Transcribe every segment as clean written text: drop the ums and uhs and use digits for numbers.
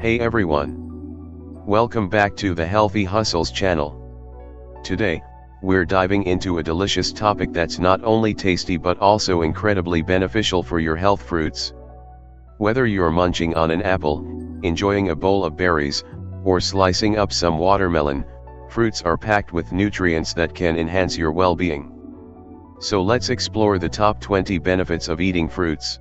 Hey everyone! Welcome back to the Healthy Hustles channel. Today, we're diving into a delicious topic that's not only tasty but also incredibly beneficial for your health: fruits. Whether you're munching on an apple, enjoying a bowl of berries, or slicing up some watermelon, fruits are packed with nutrients that can enhance your well-being. So let's explore the top 20 benefits of eating fruits.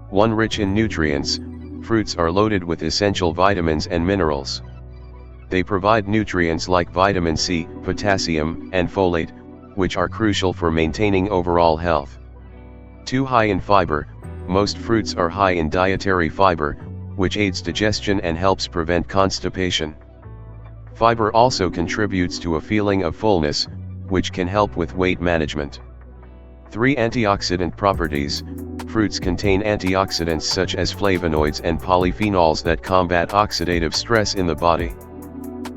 1. Rich in nutrients. Fruits are loaded with essential vitamins and minerals. They provide nutrients like vitamin C, potassium, and folate, which are crucial for maintaining overall health. 2. High in fiber. Most fruits are high in dietary fiber, which aids digestion and helps prevent constipation. Fiber also contributes to a feeling of fullness, which can help with weight management. 3. Antioxidant properties. Fruits contain antioxidants such as flavonoids and polyphenols that combat oxidative stress in the body.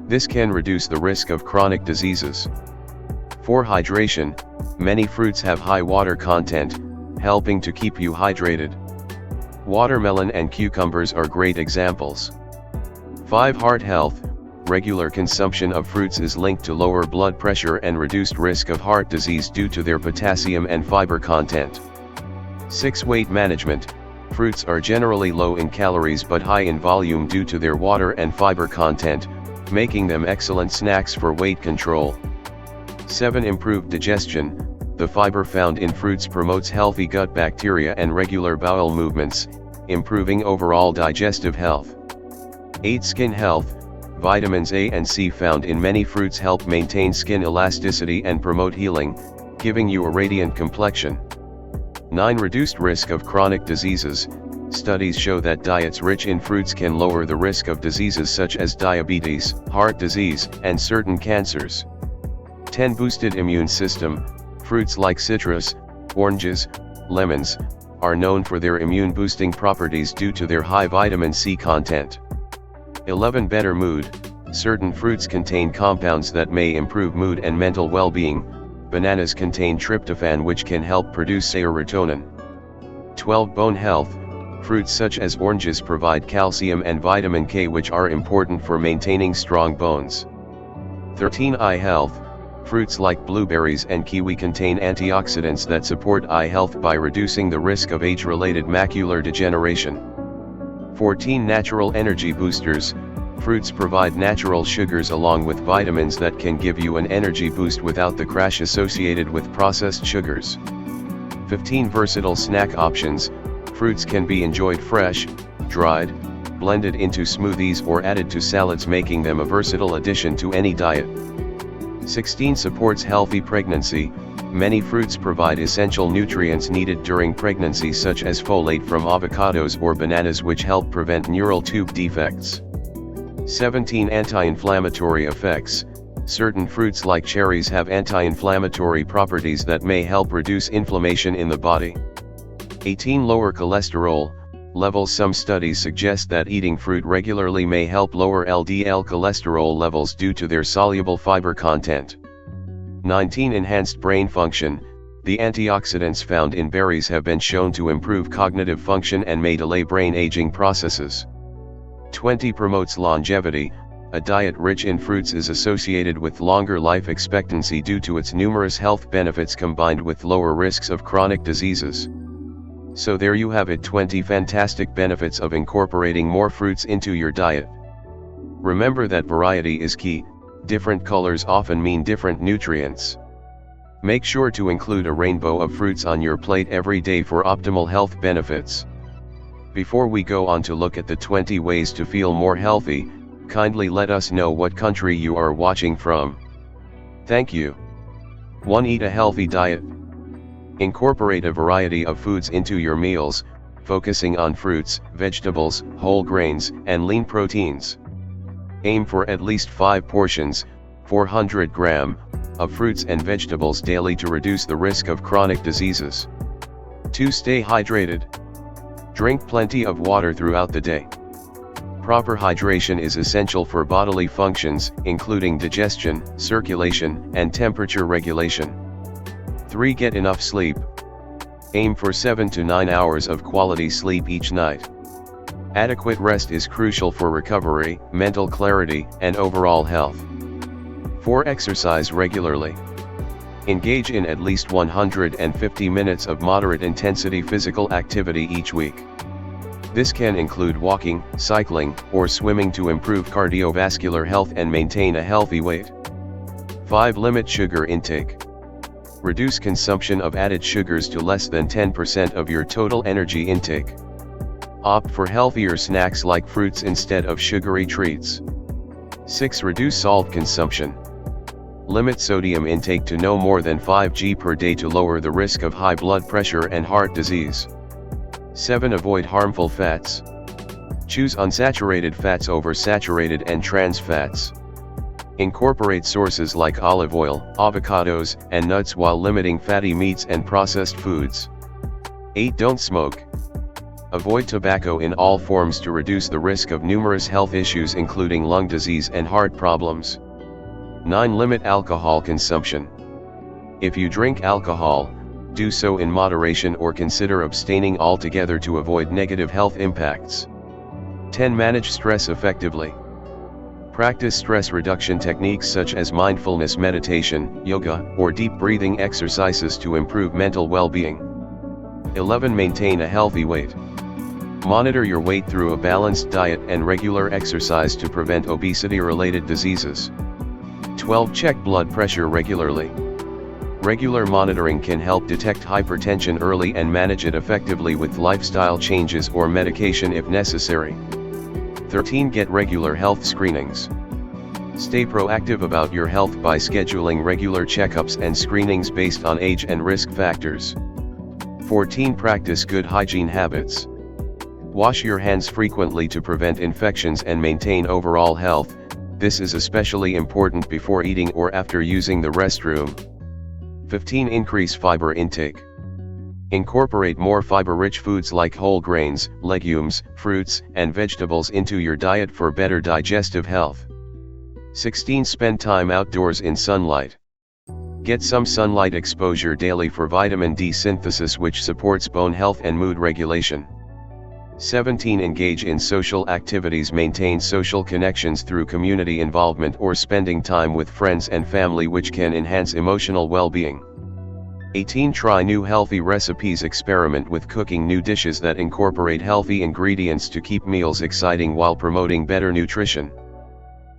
This can reduce the risk of chronic diseases. 4. Hydration. Many fruits have high water content, helping to keep you hydrated. Watermelon and cucumbers are great examples. 5. Heart health. Regular consumption of fruits is linked to lower blood pressure and reduced risk of heart disease due to their potassium and fiber content. 6. Weight management. Fruits are generally low in calories but high in volume due to their water and fiber content, making them excellent snacks for weight control. 7. Improved digestion. The fiber found in fruits promotes healthy gut bacteria and regular bowel movements, improving overall digestive health. 8. Skin health. Vitamins A and C found in many fruits help maintain skin elasticity and promote healing, giving you a radiant complexion. 9. Reduced risk of chronic diseases. Studies show that diets rich in fruits can lower the risk of diseases such as diabetes, heart disease, and certain cancers. 10. Boosted immune system. Fruits like citrus, oranges, lemons, are known for their immune-boosting properties due to their high vitamin C content. 11. Better mood. Certain fruits contain compounds that may improve mood and mental well-being. Bananas contain tryptophan, which can help produce serotonin. 12. Bone health. Fruits such as oranges provide calcium and vitamin K, which are important for maintaining strong bones. 13. Eye health. Fruits like blueberries and kiwi contain antioxidants that support eye health by reducing the risk of age-related macular degeneration. 14. Natural energy boosters. Fruits provide natural sugars along with vitamins that can give you an energy boost without the crash associated with processed sugars. 15. Versatile snack options. Fruits can be enjoyed fresh, dried, blended into smoothies, or added to salads, making them a versatile addition to any diet. 16. Supports healthy pregnancy. Many fruits provide essential nutrients needed during pregnancy, such as folate from avocados or bananas, which help prevent neural tube defects. 17. Anti-inflammatory effects. Certain fruits like cherries have anti-inflammatory properties that may help reduce inflammation in the body. 18. Lower cholesterol levels. Some studies suggest that eating fruit regularly may help lower LDL cholesterol levels due to their soluble fiber content. 19. Enhanced brain function. The antioxidants found in berries have been shown to improve cognitive function and may delay brain aging processes. 20. Promotes longevity. A diet rich in fruits is associated with longer life expectancy due to its numerous health benefits combined with lower risks of chronic diseases. So there you have it, 20 fantastic benefits of incorporating more fruits into your diet. Remember that variety is key. Different colors often mean different nutrients. Make sure to include a rainbow of fruits on your plate every day for optimal health benefits. Before we go on to look at the 20 ways to feel more healthy, kindly let us know what country you are watching from. Thank you. 1. Eat a healthy diet. Incorporate a variety of foods into your meals, focusing on fruits, vegetables, whole grains, and lean proteins. Aim for at least 5 portions, 400 grams, of fruits and vegetables daily to reduce the risk of chronic diseases. 2. Stay hydrated. Drink plenty of water throughout the day. Proper hydration is essential for bodily functions, including digestion, circulation, and temperature regulation. 3. Get enough sleep. Aim for 7 to 9 hours of quality sleep each night. Adequate rest is crucial for recovery, mental clarity, and overall health. 4. Exercise regularly. Engage in at least 150 minutes of moderate intensity physical activity each week. This can include walking, cycling, or swimming to improve cardiovascular health and maintain a healthy weight. 5. Limit sugar intake. Reduce consumption of added sugars to less than 10% of your total energy intake. Opt for healthier snacks like fruits instead of sugary treats. 6. Reduce salt consumption. Limit sodium intake to no more than 5 g per day to lower the risk of high blood pressure and heart disease. 7. Avoid harmful fats. Choose unsaturated fats over saturated and trans fats. Incorporate sources like olive oil, avocados, and nuts while limiting fatty meats and processed foods. 8. Don't smoke. Avoid tobacco in all forms to reduce the risk of numerous health issues including lung disease and heart problems. 9. Limit alcohol consumption. If you drink alcohol, do so in moderation or consider abstaining altogether to avoid negative health impacts. 10. Manage stress effectively. Practice stress reduction techniques such as mindfulness meditation, yoga, or deep breathing exercises to improve mental well-being. 11. Maintain a healthy weight. Monitor your weight through a balanced diet and regular exercise to prevent obesity-related diseases. 12. Check blood pressure regularly. Regular monitoring can help detect hypertension early and manage it effectively with lifestyle changes or medication if necessary. 13. Get regular health screenings. Stay proactive about your health by scheduling regular checkups and screenings based on age and risk factors. 14. Practice good hygiene habits. Wash your hands frequently to prevent infections and maintain overall health. This is especially important before eating or after using the restroom. 15. Increase fiber intake. Incorporate more fiber-rich foods like whole grains, legumes, fruits, and vegetables into your diet for better digestive health. 16. Spend time outdoors in sunlight. Get some sunlight exposure daily for vitamin D synthesis, which supports bone health and mood regulation. 17. Engage in social activities. Maintain social connections through community involvement or spending time with friends and family, which can enhance emotional well-being. 18. Try new healthy recipes. Experiment with cooking new dishes that incorporate healthy ingredients to keep meals exciting while promoting better nutrition.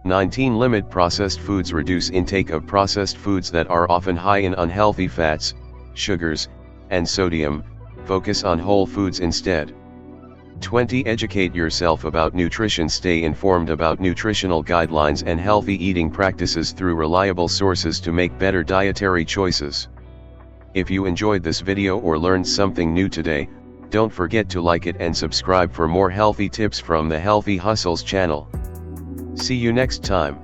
19. Limit processed foods. Reduce intake of processed foods that are often high in unhealthy fats, sugars, and sodium. Focus on whole foods instead. 20. Educate yourself about nutrition. Stay informed about nutritional guidelines and healthy eating practices through reliable sources to make better dietary choices. If you enjoyed this video or learned something new today, don't forget to like it and subscribe for more healthy tips from the Healthy Hustles channel. See you next time.